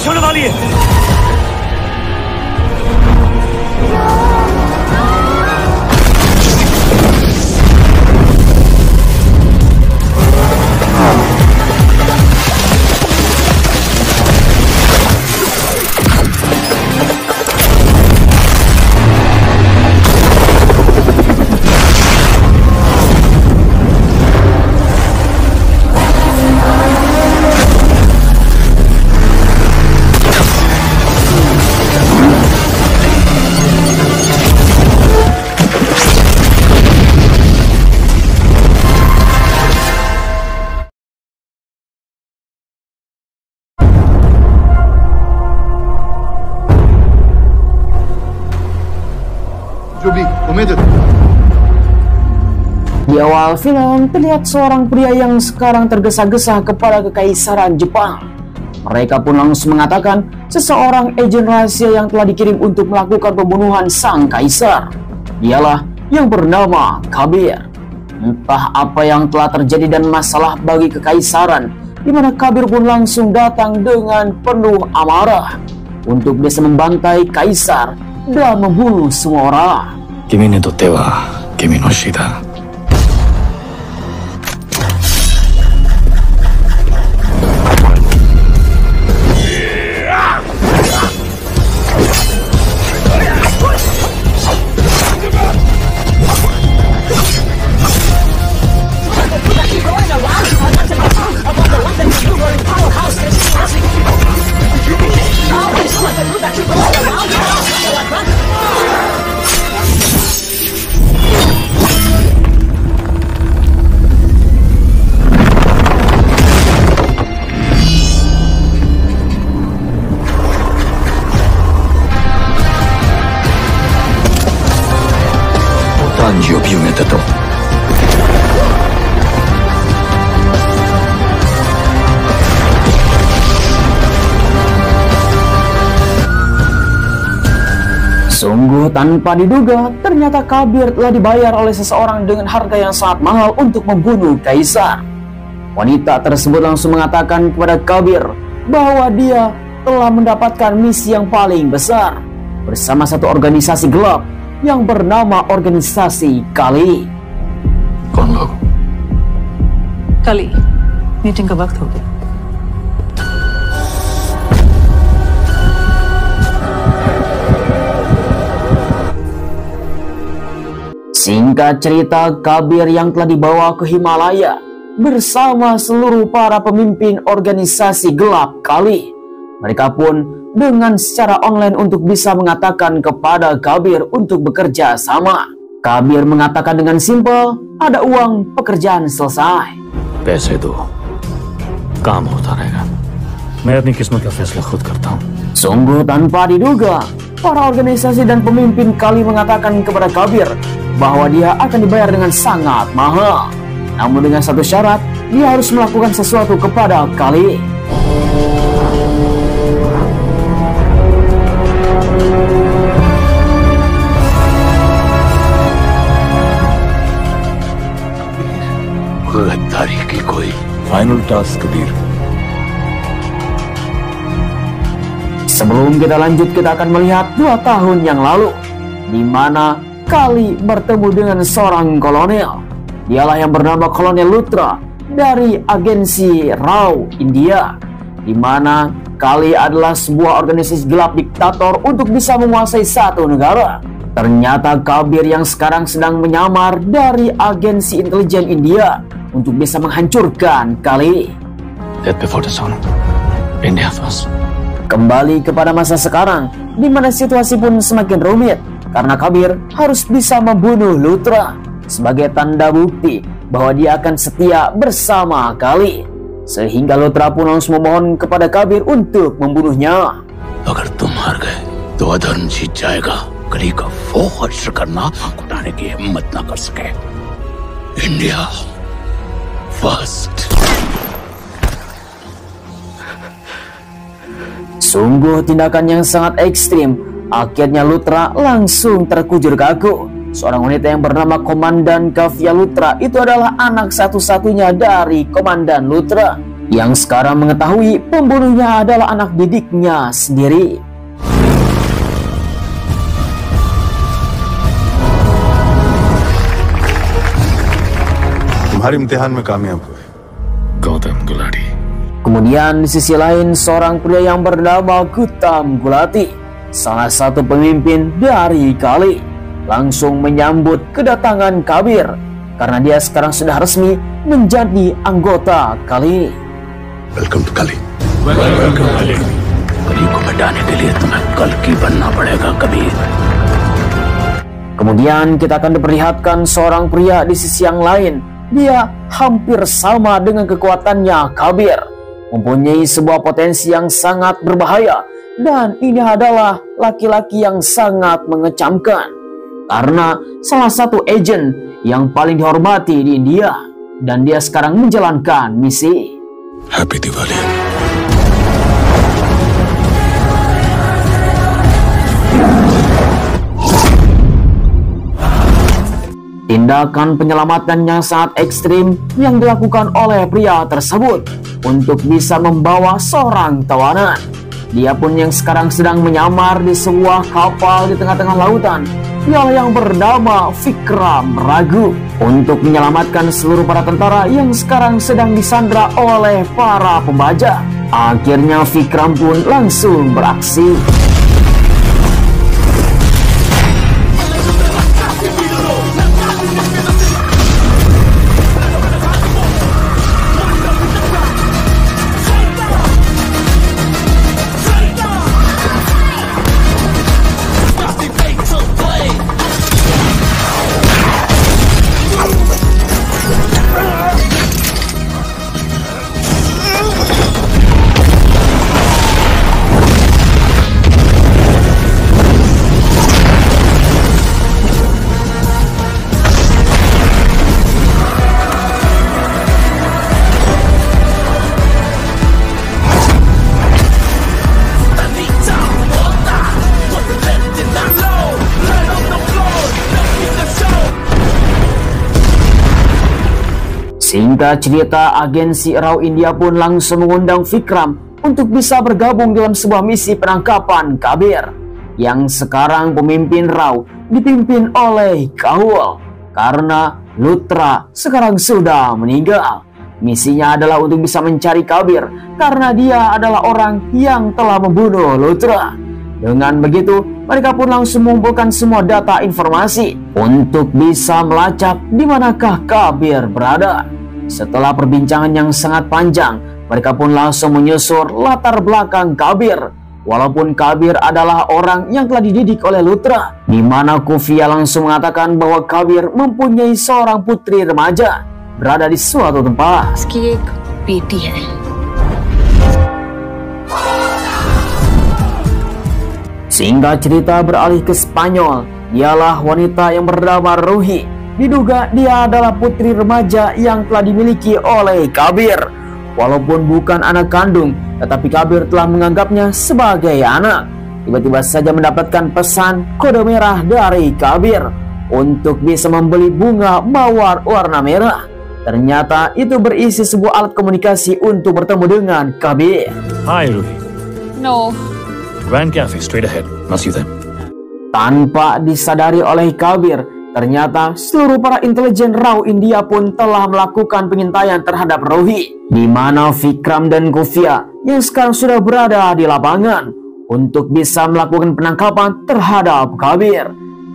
成了哪里？ Di awal film terlihat seorang pria yang sekarang tergesa-gesa kepada kekaisaran Jepang. Mereka pun langsung mengatakan seseorang agen rahasia yang telah dikirim untuk melakukan pembunuhan sang kaisar. Dialah yang bernama Kabir. Entah apa yang telah terjadi dan masalah bagi kekaisaran, di mana Kabir pun langsung datang dengan penuh amarah untuk bisa membantai kaisar dan membunuh semua orang. Kimi ni totte wa kimi no shi da. Sungguh tanpa diduga, ternyata Kabir telah dibayar oleh seseorang dengan harga yang sangat mahal untuk membunuh kaisar. Wanita tersebut langsung mengatakan kepada Kabir bahwa dia telah mendapatkan misi yang paling besar bersama satu organisasi gelap yang bernama organisasi Kali. कौन लोग? कल मीटिंग का वक्त हो गया। Singkat cerita, Kabir yang telah dibawa ke Himalaya bersama seluruh para pemimpin organisasi gelap Kali. Mereka pun dengan secara online untuk bisa mengatakan kepada Kabir untuk bekerja sama. Kabir mengatakan dengan simpel, ada uang, pekerjaan selesai. पैसे दो, काम होता रहेगा। मैं अपनी किस्मत का फैसला खुद करता हूँ। Sungguh tanpa diduga, para organisasi dan pemimpin Kali mengatakan kepada Kabir bahwa dia akan dibayar dengan sangat mahal. Namun dengan satu syarat, dia harus melakukan sesuatu kepada Kali. गद्दारी की कोई final task Kabir. Sebelum kita lanjut, kita akan melihat 2 tahun yang lalu, di mana Kali bertemu dengan seorang kolonel. Dialah yang bernama Kolonel Luthra dari agensi RAW India, di mana Kali adalah sebuah organisasi gelap diktator untuk bisa menguasai satu negara. Ternyata Kabir yang sekarang sedang menyamar dari agensi intelijen India untuk bisa menghancurkan Kali. Death before the sun. India first. Kembali kepada masa sekarang, di mana situasi pun semakin rumit karena Kabir harus bisa membunuh Luthra sebagai tanda bukti bahwa dia akan setia bersama Kali. Sehingga Luthra pun langsung memohon kepada Kabir untuk membunuhnya. अगर तुम हार गए तो अधर्म जीत जाएगा। कली का वो हर्ष करना घुटाने की हिम्मत ना कर सके। India first. Sungguh tindakan yang sangat ekstrim. Akhirnya Luthra langsung terkujur kaku. Seorang wanita yang bernama Komandan Kavya Luthra itu adalah anak satu-satunya dari Komandan Luthra. yang sekarang mengetahui pembunuhnya adalah anak didiknya sendiri. तुम्हारे इम्तिहान में कामयाब हुए गौतम Gulati. Kemudian di sisi lain, seorang pria yang bernama Gautam Gulati, salah satu pemimpin dari Kali, langsung menyambut kedatangan Kabir karena dia sekarang sudah resmi menjadi anggota Kali. Welcome to कली. Welcome कली. कली को मिटाने के लिए तुम्हें कल की बनना पड़ेगा Kabir. Kemudian kita akan diperlihatkan seorang pria di sisi yang lain. Dia hampir sama dengan kekuatannya Kabir, mempunyai sebuah potensi yang sangat berbahaya, dan ini adalah laki-laki yang sangat mengecamkan karena salah satu agen yang paling dihormati di India, dan dia sekarang menjalankan misi. Happy Diwali. Tindakan penyelamatan yang sangat ekstrim yang dilakukan oleh pria tersebut untuk bisa membawa seorang tawanan. Dia pun yang sekarang sedang menyamar di sebuah kapal di tengah-tengah lautan. Dialah yang bernama Vikram Raghu untuk menyelamatkan seluruh para tentara yang sekarang sedang disandra oleh para pembajak. Akhirnya Vikram pun langsung beraksi. Singkat cerita, agensi RAW India pun langsung mengundang Vikram untuk bisa bergabung dalam sebuah misi penangkapan Kabir, yang sekarang pemimpin RAW dipimpin oleh Kahul karena Luthra sekarang sudah meninggal. Misinya adalah untuk bisa mencari Kabir karena dia adalah orang yang telah membunuh Luthra. Dengan begitu, mereka pun langsung mengumpulkan semua data informasi untuk bisa melacak di manakah Kabir berada. Setelah perbincangan yang sangat panjang, mereka pun langsung menyusur latar belakang Kabir. Walaupun Kabir adalah orang yang telah dididik oleh Luthra, di mana Kufia langsung mengatakan bahwa Kabir mempunyai seorang putri remaja berada di suatu tempat. उसकी एक बेटी है. Singkat cerita beralih ke Spanyol, dialah wanita yang bernama Ruhi. Diduga dia adalah putri remaja yang telah dimiliki oleh Kabir. Walaupun bukan anak kandung, tetapi Kabir telah menganggapnya sebagai anak. Tiba-tiba saja mendapatkan pesan kode merah dari Kabir untuk bisa membeli bunga mawar warna merah. Ternyata itu berisi sebuah alat komunikasi untuk bertemu dengan Kabir. Hi, Ruhi. No. Grand Cafe, straight ahead. I'll see you there. Tanpa disadari oleh Kabir, ternyata seluruh para intelijen RAW India pun telah melakukan pengintaian terhadap Ruhi, di mana Vikram dan Kufia yang sekarang sudah berada di lapangan untuk bisa melakukan penangkapan terhadap Kabir.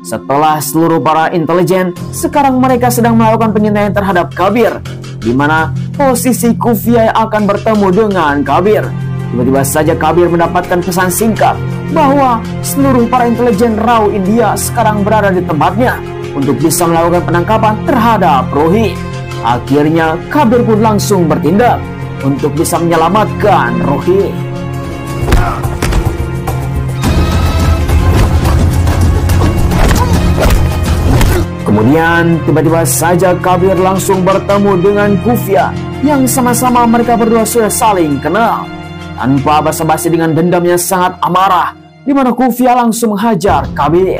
Setelah seluruh para intelijen, sekarang mereka sedang melakukan pengintaian terhadap Kabir, di mana posisi Kufia akan bertemu dengan Kabir. Tiba-tiba saja Kabir mendapatkan pesan singkat bahwa seluruh para intelijen RAW India sekarang berada di tempatnya untuk bisa melakukan penangkapan terhadap Ruhi. Akhirnya Kabir pun langsung bertindak untuk bisa menyelamatkan Ruhi. Kemudian tiba-tiba saja Kabir langsung bertemu dengan Kufia yang sama-sama mereka berdua sudah saling kenal. Tanpa basa-basi dengan dendamnya sangat amarah, di mana Kufia langsung menghajar Kabir.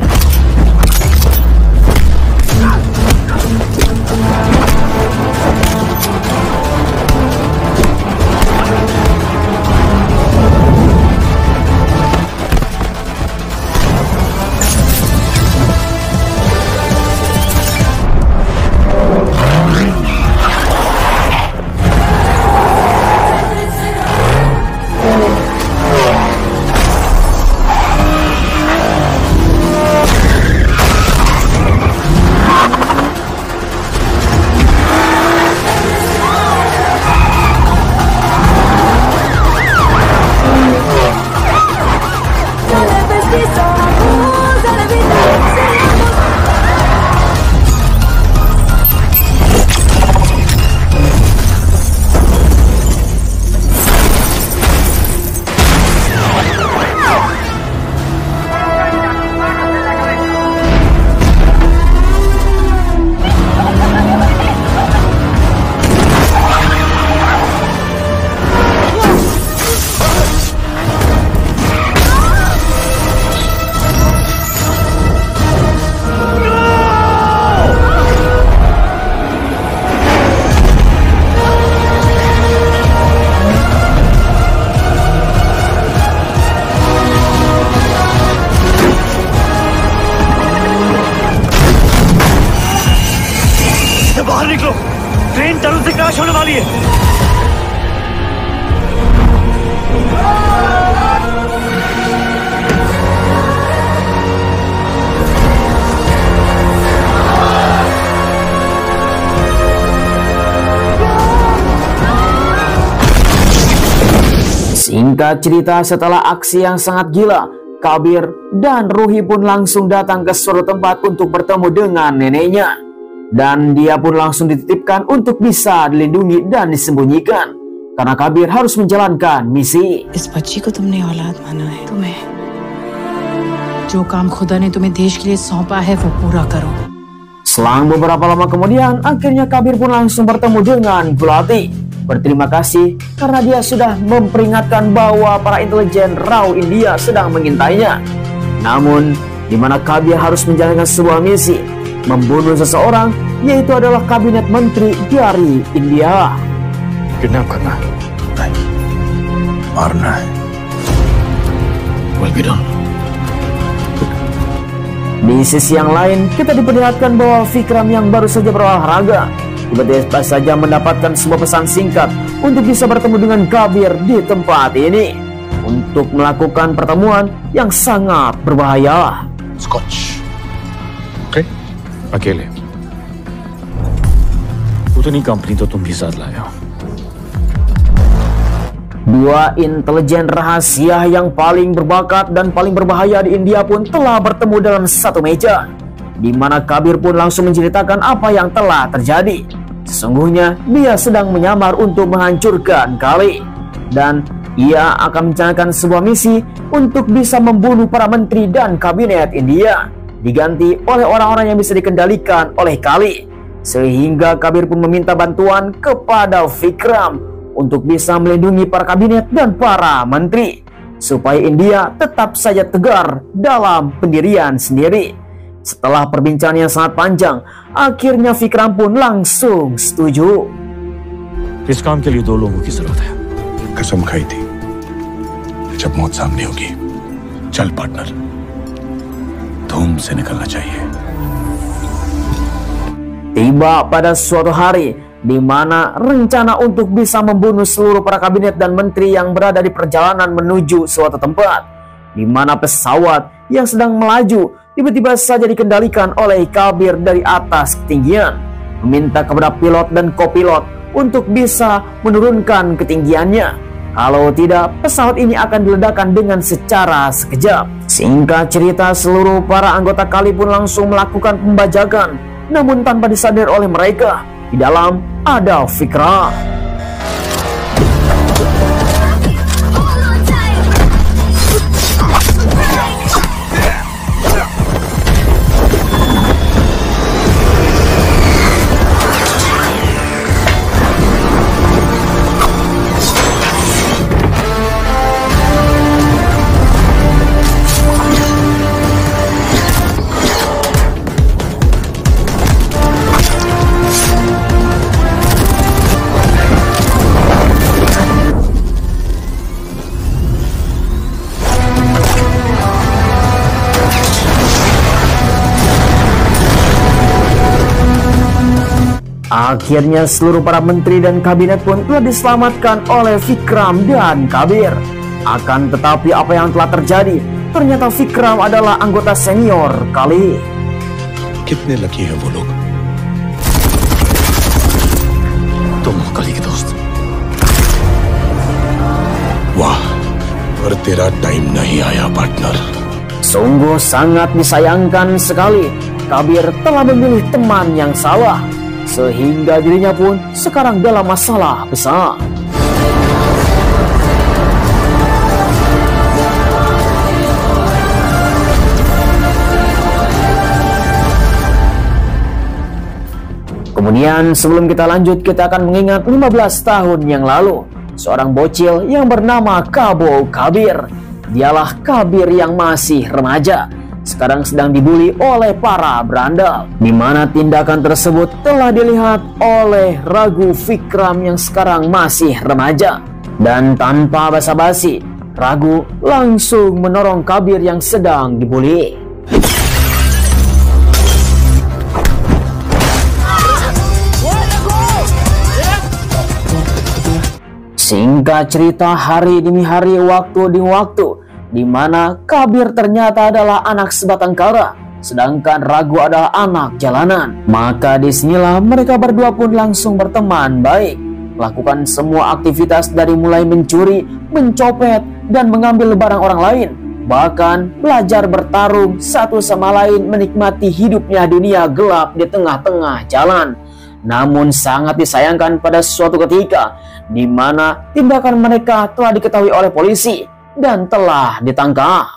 Train tunnel से क्रैश होने वाली है। Singkat cerita, setelah aksi yang sangat gila, Kabir dan Ruhi pun langsung datang ke suatu tempat untuk bertemu dengan neneknya. Dan dia pun langsung dititipkan untuk bisa dilindungi dan disembunyikan, karena Kabir harus menjalankan misi. इस बच्ची को तुमने औलाद माना है, तुम्हें जो काम खुदा ने तुम्हें देश के लिए सौंपा है वो पूरा करो. Selang beberapa lama kemudian, akhirnya Kabir pun langsung bertemu dengan Gulati. Berterima kasih karena dia sudah memperingatkan bahwa para intelijen Raw India sedang mengintainya. Namun, di mana Kabir harus menjalankan sebuah misi, membunuh seseorang, yaitu adalah kabinet menteri dari India. Kidnap करना है, नहीं, मारना है। Will be done. Di sisi yang lain, kita diperlihatkan bahwa Vikram yang baru saja berolahraga tiba-tiba saja mendapatkan sebuah pesan singkat untuk bisa bertemu dengan Kabir di tempat ini untuk melakukan pertemuan yang sangat berbahaya. Scotch. Okay? अकेले। उतनी कंपनी तो तुम भी साथ लाए हो। Dua intelijen rahasia yang paling berbakat dan paling berbahaya di India pun telah bertemu dalam satu meja, di mana Kabir pun langsung menceritakan apa yang telah terjadi. Sesungguhnya dia sedang menyamar untuk menghancurkan Kali, dan ia akan menjalankan sebuah misi untuk bisa membunuh para menteri dan kabinet India, diganti oleh orang-orang yang bisa dikendalikan oleh Kali. Sehingga Kabir pun meminta bantuan kepada Vikram untuk bisa melindungi para kabinet dan para menteri, supaya India tetap saja tegar dalam pendirian sendiri. Setelah perbincangan yang sangat panjang, akhirnya Vikram pun langsung setuju. इस काम के लिए 2 लोगों की जरूरत है। कसम खाई थी, जब मौत सामने होगी, चल पार्टनर, धूम से निकलना चाहिए। Tiba pada suatu hari di mana rencana untuk bisa membunuh seluruh para kabinet dan menteri yang berada di perjalanan menuju suatu tempat, di mana pesawat yang sedang melaju tiba-tiba saja dikendalikan oleh Kabir dari atas ketinggian, meminta kepada pilot dan kopilot untuk bisa menurunkan ketinggiannya. Kalau tidak, pesawat ini akan diledakkan dengan secara sekejap. Singkat cerita, seluruh para anggota Kali pun langsung melakukan pembajakan, namun tanpa disadari oleh mereka, di dalam ada Vikram. Akhirnya seluruh para menteri dan kabinet pun telah diselamatkan oleh Vikram dan Kabir. Akan tetapi apa yang telah terjadi, ternyata Vikram adalah anggota senior Kali. कितने लकी हैं वो लोग। तुम हो कली के दोस्त। वाह, पर तेरा टाइम नहीं आया partner. Sungguh sangat disayangkan sekali, Kabir telah memilih teman yang salah, sehingga dirinya pun sekarang dalam masalah besar. Kemudian sebelum kita lanjut, kita akan mengingat 15 tahun yang lalu, seorang bocil yang bernama Kabo Kabir. Dialah Kabir yang masih remaja, sekarang sedang dibully oleh para berandal, di mana tindakan tersebut telah dilihat oleh Ragu Vikram yang sekarang masih remaja. Dan tanpa basa-basi, Ragu langsung menorong Kabir yang sedang dibully. Singkat cerita, hari demi hari, waktu demi waktu, di mana Kabir ternyata adalah anak sebatang kara, sedangkan Ragu adalah anak jalanan. Maka disinilah mereka berdua pun langsung berteman baik, melakukan semua aktivitas dari mulai mencuri, mencopet, dan mengambil barang orang lain. Bahkan belajar bertarung satu sama lain, menikmati hidupnya dunia gelap di tengah-tengah jalan. Namun sangat disayangkan pada suatu ketika di mana tindakan mereka telah diketahui oleh polisi dan telah ditangkap.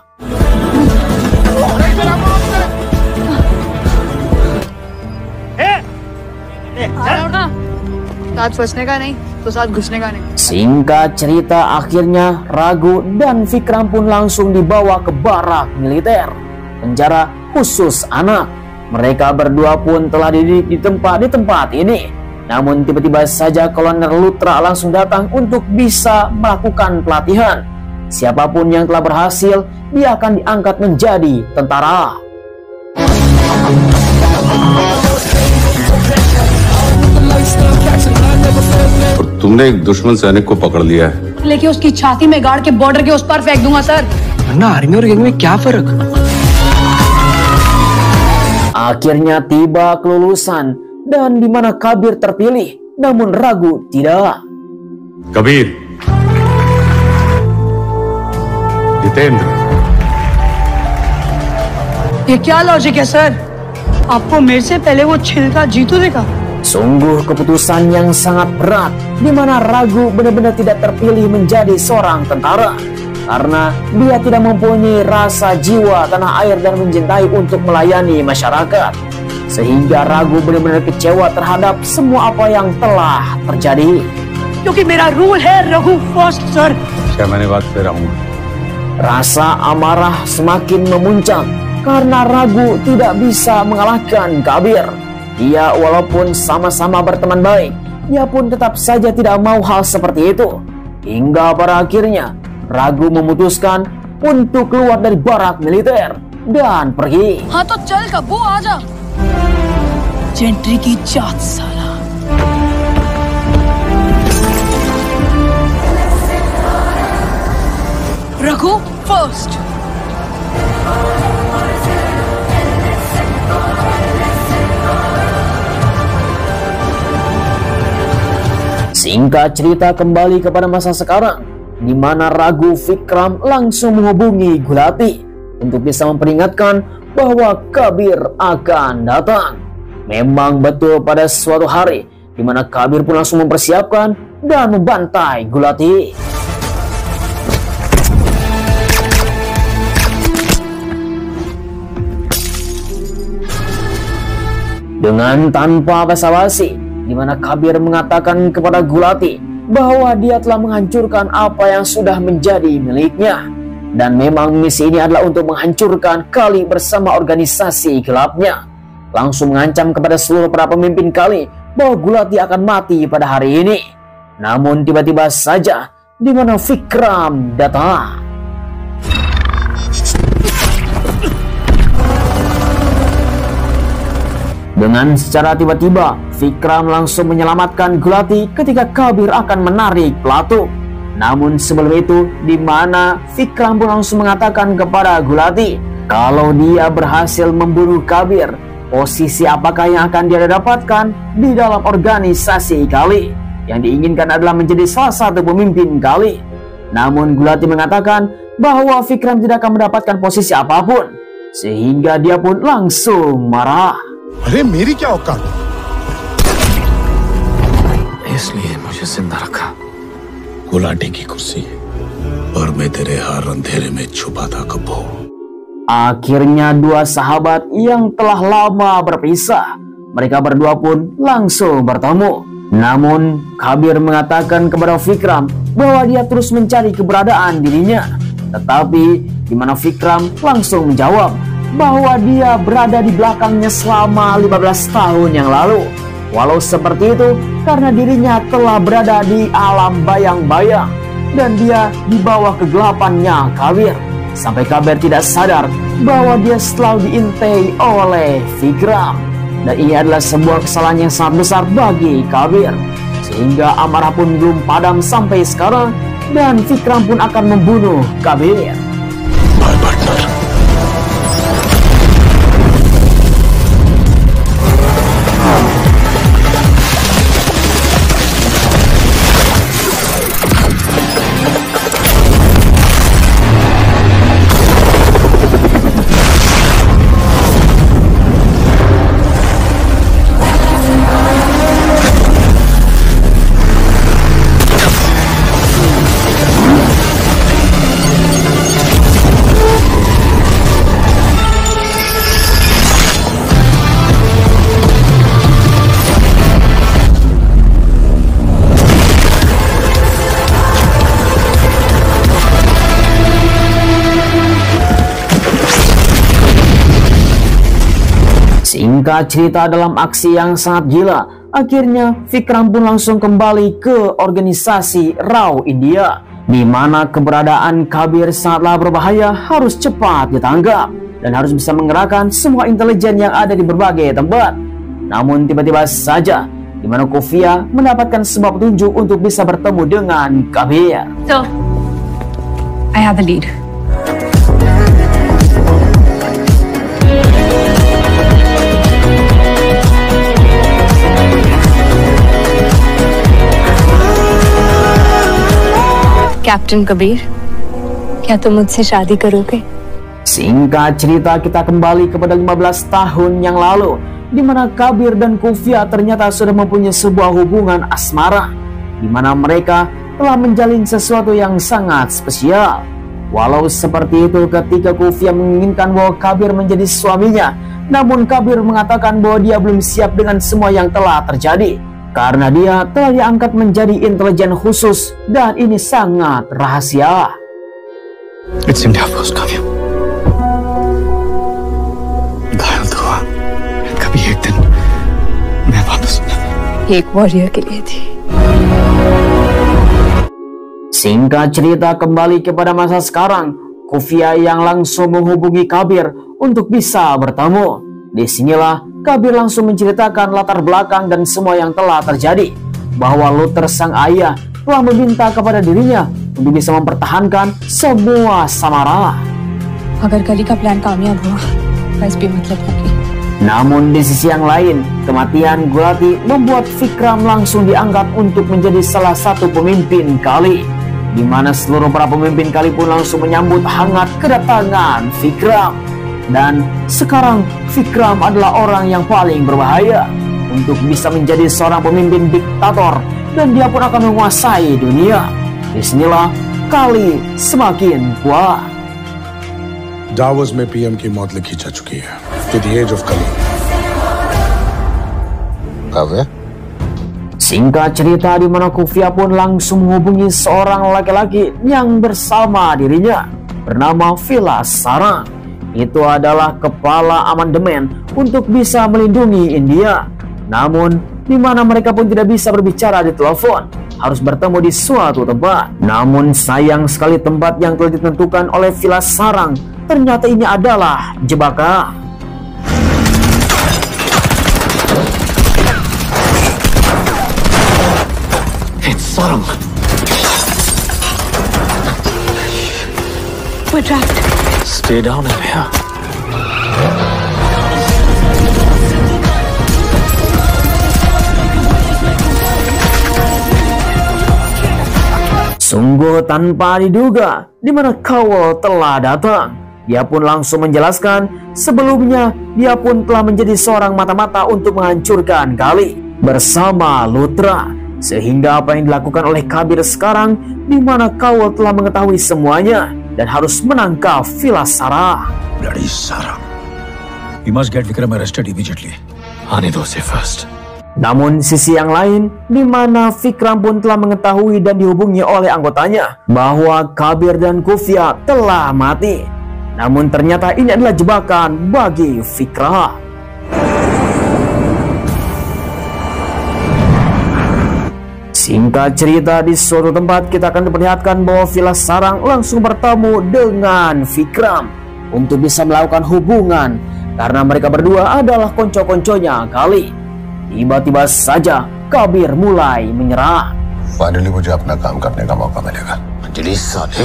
Singkat cerita, akhirnya Ragu dan Vikram pun langsung dibawa ke barak militer, penjara khusus anak. Mereka berdua pun telah dididik di tempat ini. Namun tiba-tiba saja Kolonel Luthra langsung datang untuk bisa melakukan pelatihan. Siapapun yang telah berhasil, dia akan diangkat menjadi tentara. तुमने एक दुश्मन सैनिक को पकड़ लिया है, लेकिन उसकी छाती में गाड़ के बॉर्डर के उस पार फेंक दूंगा सर। वरना आर्मी और गैंग में क्या फर्क? Akhirnya tiba kelulusan dan di mana Kabir terpilih, namun Ragu tidak. Kabir, जितेंद्र, ये क्या लॉजिक है सर? आपको मेरे से पहले वो छिलका जीतू देखा? Sungguh keputusan yang sangat berat, di mana Ragu benar-benar tidak terpilih menjadi seorang tentara karena dia tidak mempunyai rasa jiwa tanah air dan mencintai untuk melayani masyarakat, sehingga Ragu benar-benar kecewa terhadap semua apa yang telah terjadi. क्योंकि मेरा रूल है Raghu first sir. क्या मैंने बात कर रहा हूँ? Rasa amarah semakin memuncak karena Ragu tidak bisa mengalahkan Kabir. Dia walaupun sama-sama berteman baik, dia pun tetap saja tidak mau hal seperti itu. Hingga pada akhirnya Ragu memutuskan untuk keluar dari barak militer dan pergi. हाँ तो चल कब्बू आजा। जेंट्री की जात साला। Raghu first. Singkat cerita, kembali kepada masa sekarang, di mana Ragu Vikram langsung menghubungi Gulati untuk bisa memperingatkan bahwa Kabir akan datang. Memang betul pada suatu hari, di mana Kabir pun langsung mempersiapkan dan membantai Gulati. Dengan tanpa basa-basi, di mana Kabir mengatakan kepada Gulati bahwa dia telah menghancurkan apa yang sudah menjadi miliknya. Dan memang misi ini adalah untuk menghancurkan Kali bersama organisasi gelapnya. Langsung mengancam kepada seluruh para pemimpin Kali bahwa Gulati akan mati pada hari ini. Namun tiba-tiba saja di mana Vikram datang. Dengan secara tiba-tiba, Vikram langsung menyelamatkan Gulati ketika Kabir akan menarik pelatuk. Namun sebelum itu, di mana Vikram pun langsung mengatakan kepada Gulati kalau dia berhasil membunuh Kabir, posisi apakah yang akan dia dapatkan di dalam organisasi Kali. Yang diinginkan adalah menjadi salah satu pemimpin Kali. Namun Gulati mengatakan bahwa Vikram tidak akan mendapatkan posisi apapun, sehingga dia pun langsung marah. अरे मेरी क्या औकात? इसलिए मुझे जिंदा रखा। गुलाटी की कुर्सी और मैं तेरे हर अंधेरे में छुपा था Kabbu. Akhirnya dua sahabat yang telah lama berpisah, mereka berdua pun langsung bertemu. Namun Kabir mengatakan kepada Vikram bahwa dia terus mencari keberadaan dirinya. Tetapi di mana Vikram langsung menjawab bahwa dia berada di belakangnya selama 15 tahun yang lalu. Walau seperti itu, karena dirinya telah berada di alam bayang-bayang dan dia di bawah kegelapannya Kabir. Sampai Kabir tidak sadar bahwa dia selalu diintai oleh Vikram. Dan ini adalah sebuah kesalahan yang sangat besar bagi Kabir. sehingga amarah pun belum padam sampai sekarang, dan Vikram pun akan membunuh Kabir. My partner. Singkat cerita, dalam aksi yang sangat gila, akhirnya Vikram pun langsung kembali ke organisasi Rao India, di mana keberadaan Kabir sangatlah berbahaya, harus cepat ditangkap dan harus bisa menggerakkan semua intelijen yang ada di berbagai tempat. Namun tiba-tiba saja, di mana Khufia mendapatkan sebuah petunjuk untuk bisa bertemu dengan Kabir. So, I have the lead. Captain Kabir, क्या तुम मुझसे शादी करोगे? Singkat cerita, kita kembali kepada 15 tahun yang lalu, di mana Kabir dan Khufia ternyata sudah mempunyai sebuah hubungan asmara, di mana mereka telah menjalin sesuatu yang sangat spesial. Walau seperti itu, ketika Khufia menginginkan bahwa Kabir menjadi suaminya, namun Kabir mengatakan bahwa dia belum siap dengan semua yang telah terjadi, karena dia telah diangkat menjadi intelijen khusus dan ini sangat rahasia. It's India first, Kavya. घायल तो हुआ, कभी एक दिन मैं वापस एक वॉरियर के लिए थी. Singkat cerita, kembali kepada masa sekarang, Khufia yang langsung menghubungi Kabir untuk bisa bertemu. Disinilah Kabir langsung menceritakan latar belakang dan semua yang telah terjadi, bahwa Luther sang ayah telah meminta kepada dirinya untuk bisa mempertahankan semua Samara. अगर कली का प्लान कामयाब हुआ, बस भी मतलब होगी. Namun di sisi yang lain, kematian Gulati membuat Vikram langsung diangkat untuk menjadi salah satu pemimpin Kali, di mana seluruh para pemimpin Kali pun langsung menyambut hangat kedatangan Vikram. Dan sekarang Vikram adalah orang yang paling berbahaya untuk bisa menjadi seorang pemimpin diktator, dan dia pun akan menguasai dunia. Disinilah Kali semakin kuat. Davos में पीएम की मौत लिखी जा चुकी है. To the age of Kali. Kavya? Singkat cerita, di mana Khufia pun langsung menghubungi seorang laki-laki yang bersama dirinya bernama Vilas Sarang. Itu adalah kepala amandemen untuk bisa melindungi India. Namun, di mana mereka pun tidak bisa berbicara di telepon, harus bertemu di suatu tempat. Namun sayang sekali, tempat yang telah ditentukan oleh Vilas Sarang ternyata ini adalah jebakan. It's Sarang. We're trapped. Stay down in here. Sungguh tanpa diduga, di mana Kowal telah datang. Dia pun langsung menjelaskan sebelumnya dia pun telah menjadi seorang mata-mata untuk menghancurkan Kali bersama Luthra, sehingga apa yang dilakukan oleh Kabir sekarang, di mana Kowal telah mengetahui semuanya dan harus menangkap Vilas Sarang. Bloody Sarang. We must get Vikram arrested immediately. आने दो उसे first. Namun sisi yang lain, di mana Vikram pun telah mengetahui dan dihubungi oleh anggotanya bahwa Kabir dan Khufia telah mati. Namun ternyata ini adalah jebakan bagi Vikram. Singkat cerita, di suatu tempat kita akan diperlihatkan bahwa Vilas Sarang langsung bertemu dengan Vikram untuk bisa melakukan hubungan, karena mereka berdua adalah konco-konconya Kali. Tiba-tiba saja Kabir mulai menyerah. Finally मुझे अपना काम करने का मौका मिलेगा। अंजलि साले,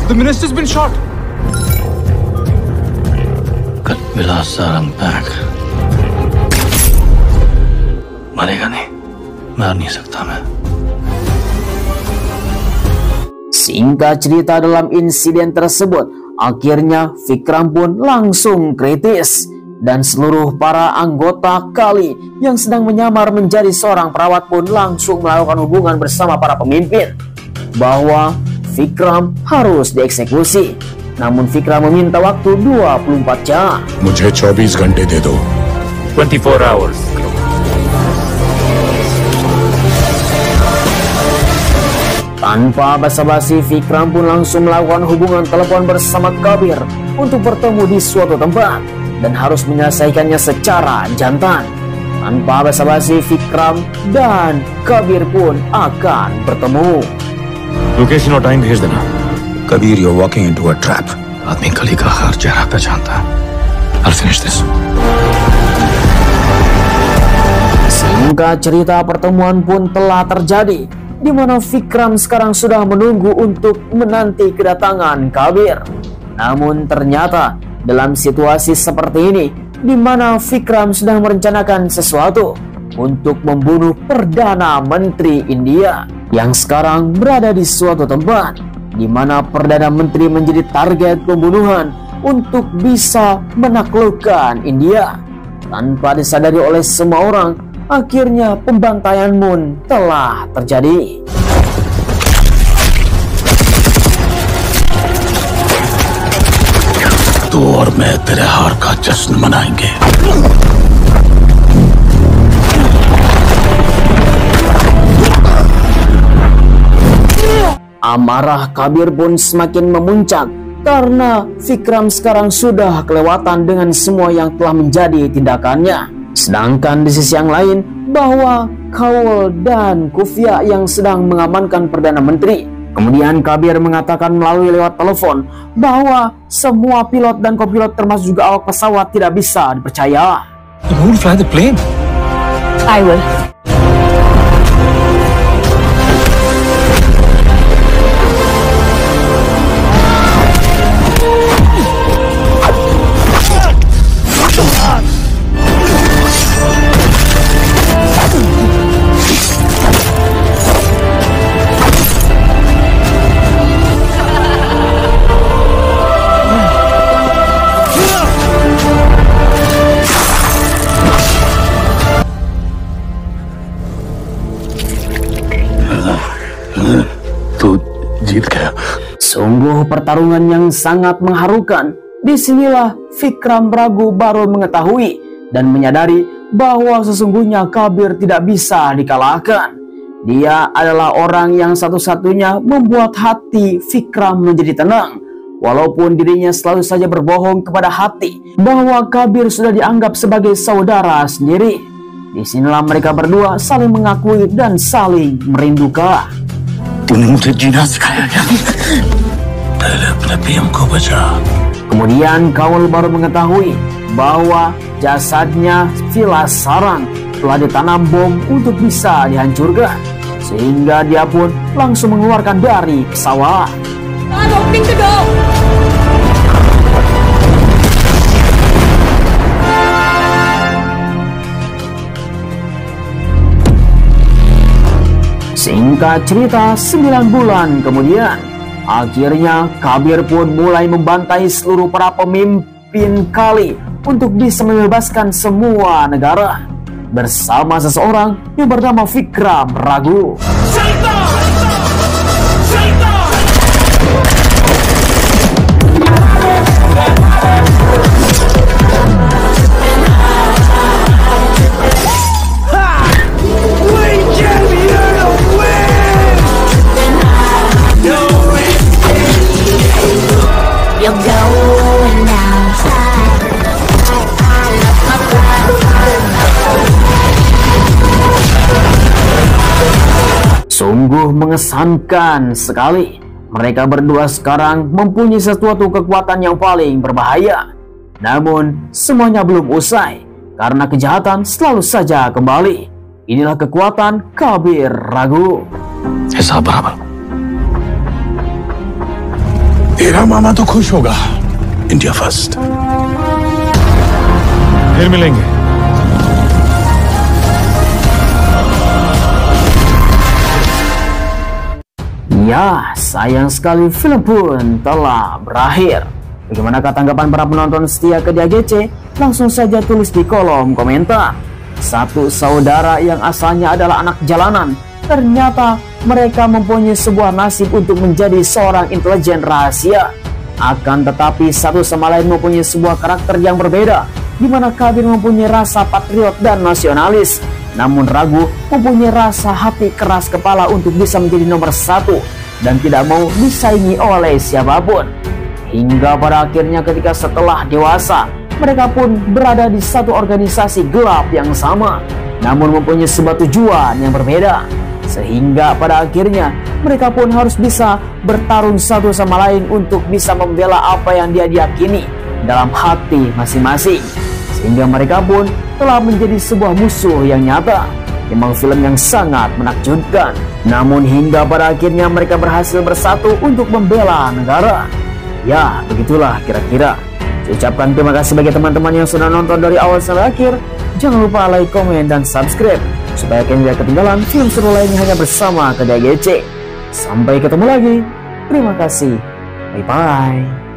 The minister's been shot. कल मिला सारंग बैग। मरेगा नहीं, मार नहीं सकता मैं। Singkat cerita, dalam insiden tersebut akhirnya Vikram pun langsung kritis, dan seluruh para anggota Kali yang sedang menyamar menjadi seorang perawat pun langsung melakukan hubungan bersama para pemimpin bahwa Vikram harus dieksekusi. Namun Vikram meminta waktu 24 jam. मुझे 24 घंटे दे दो। 24 hours. Tanpa basa-basi, Vikram pun langsung melakukan hubungan telepon bersama Kabir untuk bertemu di suatu tempat dan harus menyelesaikannya secara jantan. Tanpa basa-basi, Vikram dan Kabir pun akan bertemu. Location और टाइम भेज देना। Kabir, you're walking into a trap. आदमी कली का हर चेहरा पहचानता है। I'll finish this. Singkat cerita, pertemuan pun telah terjadi, di mana Vikram sekarang sudah menunggu untuk menanti kedatangan Kabir. Namun ternyata dalam situasi seperti ini, di mana Vikram sedang merencanakan sesuatu untuk membunuh Perdana Menteri India yang sekarang berada di suatu tempat, di mana Perdana Menteri menjadi target pembunuhan untuk bisa menaklukkan India. Tanpa disadari oleh semua orang, akhirnya pembantaian pun telah terjadi. तू और मैं तेरे हार का जश्न मनाएंगे। Amarah Kabir pun semakin memuncak karena Vikram sekarang sudah kelewatan dengan semua yang telah menjadi tindakannya. Sedangkan di sisi yang lain, bahwa Kaul dan Kufya yang sedang mengamankan Perdana Menteri. Kemudian Kabir mengatakan melalui lewat telepon bahwa semua pilot dan kopilot termasuk juga awak pesawat tidak bisa dipercaya. You won't fly the plane. I will. Sungguh pertarungan yang sangat mengharukan. Disinilah Vikram Ragu baru mengetahui dan menyadari bahwa sesungguhnya Kabir tidak bisa dikalahkan. Dia adalah orang yang satu-satunya membuat hati Vikram menjadi tenang, walaupun dirinya selalu saja berbohong kepada hati bahwa Kabir sudah dianggap sebagai saudara sendiri. Disinilah mereka berdua saling mengakui dan saling merindukan. तूने मुझे जीना सिखाया क्या? पहले अपने पीएम को बचा। Kemudian Kaul baru mengetahui bahwa jasadnya Vilas Sarang telah ditanam bom untuk bisa dihancurkan, sehingga dia pun langsung mengeluarkan dari pesawat. I'm opening the door. Singkat cerita, 9 bulan kemudian, akhirnya Kabir pun mulai membantai seluruh para pemimpin Kali untuk bisa membebaskan semua negara bersama seseorang yang bernama Vikram Ragu. Sungguh mengesankan sekali. Mereka berdua sekarang mempunyai sesuatu kekuatan yang paling berbahaya. Namun semuanya belum usai, karena kejahatan selalu saja kembali. Inilah kekuatan Kabir Raghu. हिसाब बराबर। तेरा मामा तो खुश होगा। India first. फिर मिलेंगे। Ya, sayang sekali film pun telah berakhir. Bagaimanakah tanggapan para penonton setia ke DAGC? Langsung saja tulis di kolom komentar. Satu saudara yang asalnya adalah anak jalanan, ternyata mereka mempunyai sebuah nasib untuk menjadi seorang intelijen rahasia. Akan tetapi satu sama lain mempunyai sebuah karakter yang berbeda, di mana Kabir mempunyai rasa patriot dan nasionalis, namun Raghu mempunyai rasa hati keras kepala untuk bisa menjadi nomor satu dan tidak mau disaingi oleh siapapun. Hingga pada akhirnya ketika setelah dewasa, mereka pun berada di satu organisasi gelap yang sama, namun mempunyai sebuah tujuan yang berbeda. Sehingga pada akhirnya mereka pun harus bisa bertarung satu sama lain untuk bisa membela apa yang dia yakini dalam hati masing-masing. Sehingga mereka pun telah menjadi sebuah musuh yang nyata. Memang film yang sangat menakjubkan. Namun hingga pada akhirnya mereka berhasil bersatu untuk membela negara. Ya, begitulah kira-kira. Saya ucapkan terima kasih bagi teman-teman yang sudah nonton dari awal sampai akhir. Jangan lupa like, komen, dan subscribe supaya kalian tidak ketinggalan film seru lainnya hanya bersama DAGC. Sampai ketemu lagi. Terima kasih. Bye-bye.